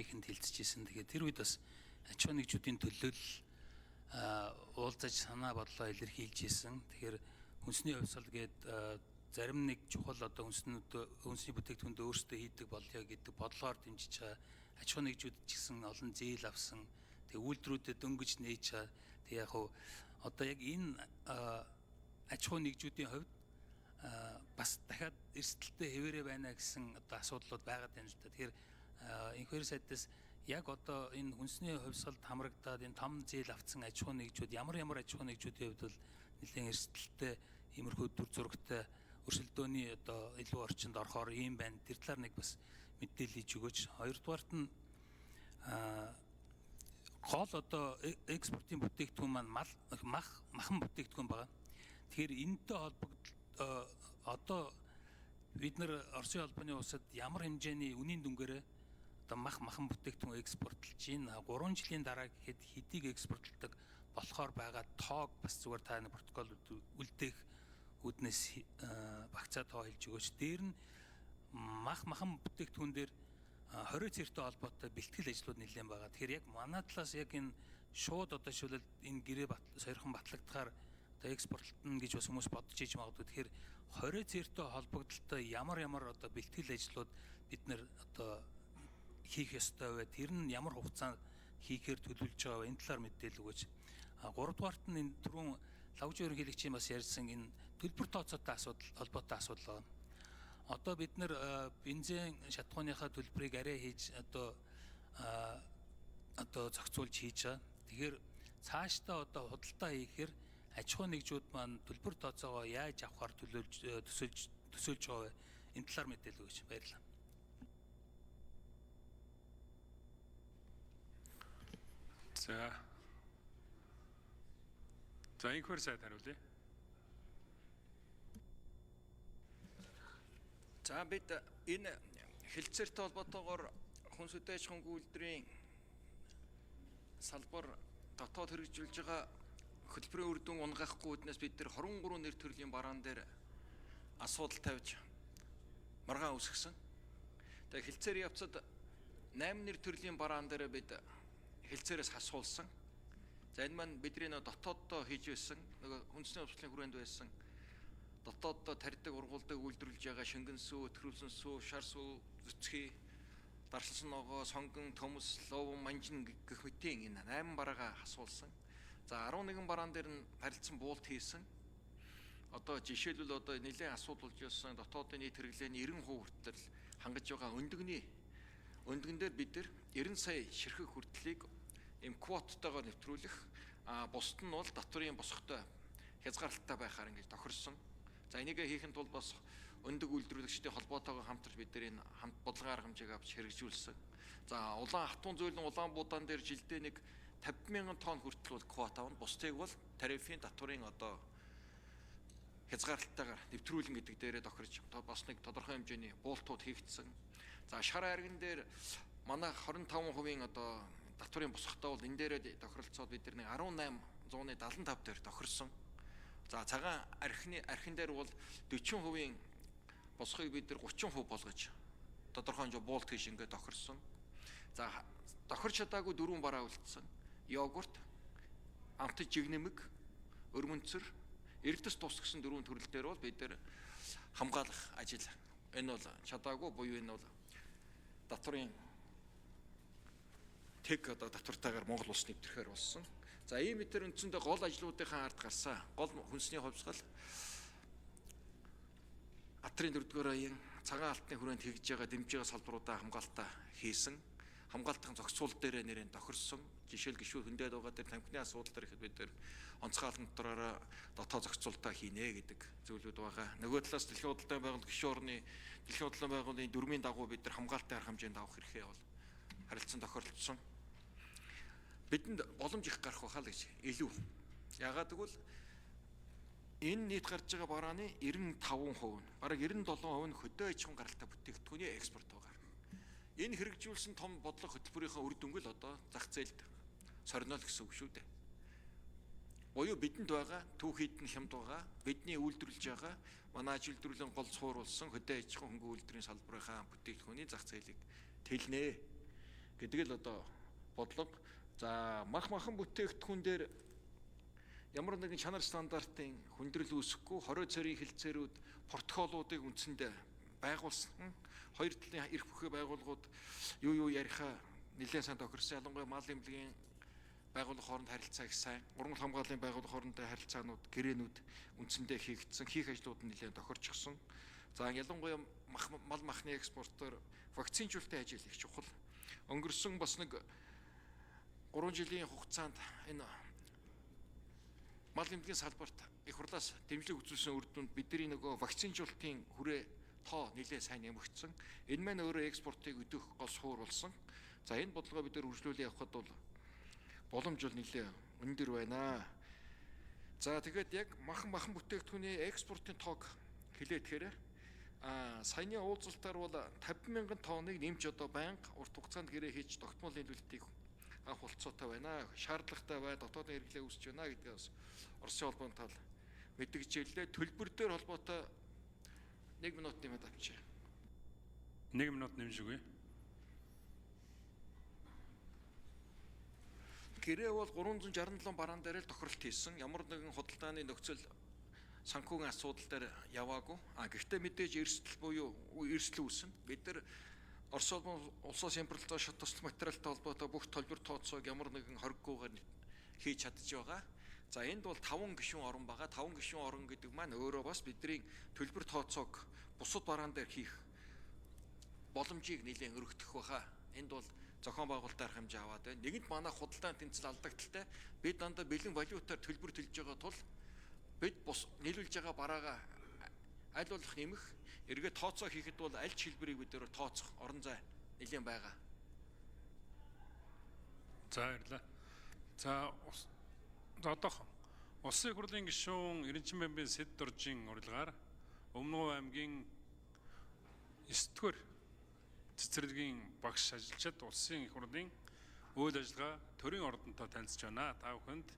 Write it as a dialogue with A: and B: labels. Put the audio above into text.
A: ихэнд хилцчихсэн. Тэгээд тэр үед бас аж ахуйн нэгжүүдийн төлөөлөл уулзаж санаа бодлоо илэрхийлж исэн. Тэгэхээр хүнсний хувьсгал гээд зарим нэг чухал одоо хүнсний бүтээгдэхүүнд өөрсдөө хийдэг болёо гэдэг бодлогоор дэмжиж байгаа аж ахуйн нэгжүүд ч гэсэн олон зээл авсан. Тэгээ үйлдвэрүүдэд дөнгөж нээж байгаа. Тэг яг хуу одоо яг энэ аж ахуйн нэгжүүдийн хувьд бас дахиад эрсдэлтэй хэвээрээ байна гэсэн одоо асуудлууд байгаад байна л да. Тэгэхээр инхээр сайдаас яг одоо энэ хүнсний хувьсгалд хамрагдаад энэ том зээл авцсан аж ахуйн нэгжүүд ямар аж ахуйн нэгжүүдийн хувьд бол нэлээд эрсдэлтэй иймэрхүү дүр зурагтай өрсөлдөөний одоо илүү орчинд орохоор ийм байна. Тэр талаар нэг бас мэдээлэл хийж өгөөч. Хоёрдугаарт нь гол одоо экспортын бүтээгдэхүүн маань махан бүтээгдэхүүн байгаа. Тэгэхээр энэтэй холбогдол одоо бид нар Оросын холбооны улсад ямар хэмжээний үнийн дүнгээрээ одоо махан бүтээгдэхүүн экспортлж байна. 3 жилийн дараа гэхэд хэдийг экспортлдог болохоор байгаа тоог бас зүгээр та нэг протокол үлдээх үүднээс багцаа тоо хэлж өгөөч. Дээр нь махан бүтээгдэхүүн дээр 20 цэртэй холбоотой бэлтгэл ажлууд нэлээд байгаа. Тэгэхээр яг манай талаас яг энэ шууд одоо шилбэл энэ гэрээ сойрхон батлагдахаар одоо экспортлтно гэж бас хүмүүс бодож иж магадгүй. Тэгэхээр 20 цэртэй холбогдлолтой ямар одоо бэлтгэл ажлууд бид нэр одоо хийх ёстой вэ? Тэр нь ямар хугацаанд хийхээр төлөвлөж байгаа вэ? Энэ талаар мэдээлэл өгөөч. 3 дугаарт нь энэ түрүүн лавж ерөнхийлөгчийн бас ярьсан энэ төлбөр тооцоотой холбоотой асуудал байна. Одоо бид нэр бензин шатхууныхаа төлбөрийг арай хийж одоо зохицуулж хийж байгаа. Тэгэхээр цаашдаа одоо худалдаа хийхээр аж ахуйн нэгжүүд маань төлбөр тооцоогоо яаж авахар төсөөлж байгаа вэ? Энэ талаар мэдээлэл өгөөч. Баярлалаа.
B: За инхээр сайд хариулъя.
C: За бид энэ хэлцээртэй холбоотойгоор хүнс үдэ аж ахуйн үйлдвэрийн салбар дотоод хэрэгжүүлж байгаа хөтөлбөрийн үр дүн унгахгүй үднээс бид нар 23 нэр төрлийн бараан дээр асуудал тавьж маргаан үсгсэн. Тэгээ хэлцээр явцад 8 нэр төрлийн бараан дээр бид хэлцээрээс хасуулсан. За энэ маань бидний дотооддоо хийж байсан нөгөө хүнсний хувьсгалын хүрээнд байсан дотооддоо тарьдаг ургуулдаг үйлдвэрлэж байгаа шингэн сүү, өтгөрүүлсэн сүү, шар сүү, зүцгий, даршилсан ногоо, сонгон, төмс, ловон, манжин гэх мэтийн энэ 8 бараагаа хасуулсан. За 11 бараан дээр нь харилцсан буулт хийсэн. Одоо жишээлбэл одоо нэлээд асуудал болж байсан дотоодын нийт хэрэглээний 90% хүртэл хангаж байгаа өндгөн дээр бид нар 90 сая ширхэг хүртэлийг им квоттойгоор нэвтрүүлэх, бусд нь бол татврын босготой хязгаарлалттай байхаар ингэж тохирсон. За энийг хийхэд бол бас өндөг үйлдвэрлэгчдийн холбоотойгоо хамтарч бид нар энэ хамт бодлогын арга хэмжээг авч хэрэгжүүлсэн. За улаан хатуун зөөлөн улаан буудаан дээр жилдээ нэг 50,000 тонн хүртэл бол квота авна. Бусдыг бол тарифын татврын одоо хязгаарлалттайгаар нэвтрүүлэн гэдэг дээрээ тохирч бас нэг тодорхой хэмжээний буултууд хийгдсэн. За шар арган дээр манай 25% одоо татврын босготой бол энэ дээрээ тохиролцоод бид нар 1875 дээр тохирсон. За цагаан архин дээр бол 40% босхийг бид нар 30% болгож тодорхой хэмжээ буулт хийж ингээд тохирсон. За тохирч чадаагүй 4 бараа үлдсэн. Йогурт, амтж жигнэмэг, өрмөнцөр, эрдэс тус гэсэн 4 төрөл дээр бол бид нар хамгаалах ажил. Энэ бол чадаагүй буюу энэ бол татврын одоо татвартайгаар Монгол улс нэвтрэхээр болсон. За ийм мэтэр үндсэндээ гол ажлуудынхаа ард гарсан. Гол хүнсний хувьсгал Атрын 4-р аян цагаан алтны хүрээнд хийж байгаа дэмжиж байгаа салбаруудаа хамгаалтаа хийсэн. Хамгаалтын зохицуул дээр нэрэн тохирсон. Жишээл гişүүд хөндөд байгаа дээр тамхины асуудал дээр ихэд бид нэр онцгойлон дотороо дотоод зохицуулалтаа хийнэ гэдэг зүйлүүд байгаа. Нөгөө талаас дэлхийн худалдааны байгууллага гişүүн орны дэлхийн худалдааны байгууллагын дүрмийн дагуу бид нар хамгаалтын арга хэмжээнд авах хэрэгтэй бол харилцан тохиролцсон. Бидэнд боломж их гарах байхаа л гэж илүү. Яагаад гэвэл энэ нийт гарч байгаа барааны 95% нь бараг 97% нь хөдөө аж ахуйн гаралтай бүтээгдэхүүний экспорт байгаа. Энэ хэрэгжүүлсэн том бодлого хөтөлбөрийнхөө үр дүнг л одоо зах зээлд сорно л гэсэн үг шүү дээ. Буюу бидэнд байгаа түүхийд нь хямд байгаа бидний үйлдвэрлэж байгаа манай аж үйлдвэрлэлийн гол цууруулсан хөдөө аж ахуйн хөнгөн үйлдвэрийн салбарынхаа бүтээгдэхүүний зах зээлийг тэлнэ гэдэг л одоо бодлого. За махан бүтээгдэхүүн дээр ямар нэгэн чанар стандартын хүндрэл үүсэхгүй 20 цэрийн хэлцээрүүд портфолиудыг үндсэндээ байгуулсан. Хоёр талын эрх бүхий байгууллагууд юу яриахаа нэлээд сайн тохирсон. Ялангуяа мал эмнэлгийн байгууллага хооронд харилцаа их сайн. Уран хамгааллын байгууллага хоорондын харилцаанууд, гэрээнүүд үндсэндээ хийгдсэн. Хийх ажлууд нь нэлээд тохирчихсон. За ялангуяа мал махны экспортоор вакцинжуулалтын ажил их чухал. Өнгөрсөн бас нэг 3 жилийн хугацаанд энэ мал эмнэлгийн салбарт их хурлаас дэмжлэг үзүүлсэн үр дүнд бидний нөгөө вакцинжуулалтын хүрээ тоо нэлээд сайн нэмэгдсэн. Энэ маань өөрөө экспортыг өдөх гол суур болсон. За энэ бодлогоо бид нэр үргэлжлүүлээ явахад бол боломж бол нэлээд өндөр байна. За тэгээд яг махан бүтээгдэхүүний экспортын тоог хэлээдхээр саяны уулзалтаар бол 50,000 тонныг нэмж одоо байнга урт хугацаанд гэрээ хийж тогтмол нийлүүлэлтийг авах болцоотой байна. Шаардлагатай бай, дотоодын хэрэглээ үүсэж байна гэдгээс Оросын холбооны тал мэдгэж хэллээ. Төлбөр дээр холбоотой 1 минут нэмээд авчи.
B: 1 минут нэмж өгье.
C: Гэрээ бол 367 бараан дээр л тохиролт хийсэн. Ямар нэгэн худалдааны нөхцөл санхүүгийн асуудал дээр яваагүй. Гэхдээ мэдээж эрсдэл буюу эрсдэл үүснэ. Бид нар Орос улсаас импортлоо шат тусал материалтай холбоотой бүх төлбөр тооцоог ямар нэгэн хориггүйгээр хийж чадж байгаа. За энд бол 5 гишүүн орон байгаа. 5 гишүүн орон гэдэг маань өөрөө бас бидний төлбөр тооцоог бусад бараан дээр хийх боломжийг нэлээд өргөдөх баха. Энд бол зохион байгуулалтын арга хэмжээ аваад байна. Нэгэнт манай худалдааны тэнцэл алдагдaltaй бид дандаа бэлэн валютаар төлбөр төлж байгаа тул бид бус нийлүүлж байгаа бараагаа аль болох нэмэх, эргээ тооцоо хийхэд бол аль ч хэлбэрийг бид нэр тооцох орон зай нэлээд байгаа.
B: За баярлалаа. За одоох Улсын их хурлын гишүүн Ирэнчин Бямбын Сэд дуржийн урилгаар Өмнөв аймгийн 9-р цэцэрлэгийн багш ажилчид Улсын их хурлын үйл ажиллагаа төрийн ордонтой танилцж байна. Та бүхэнд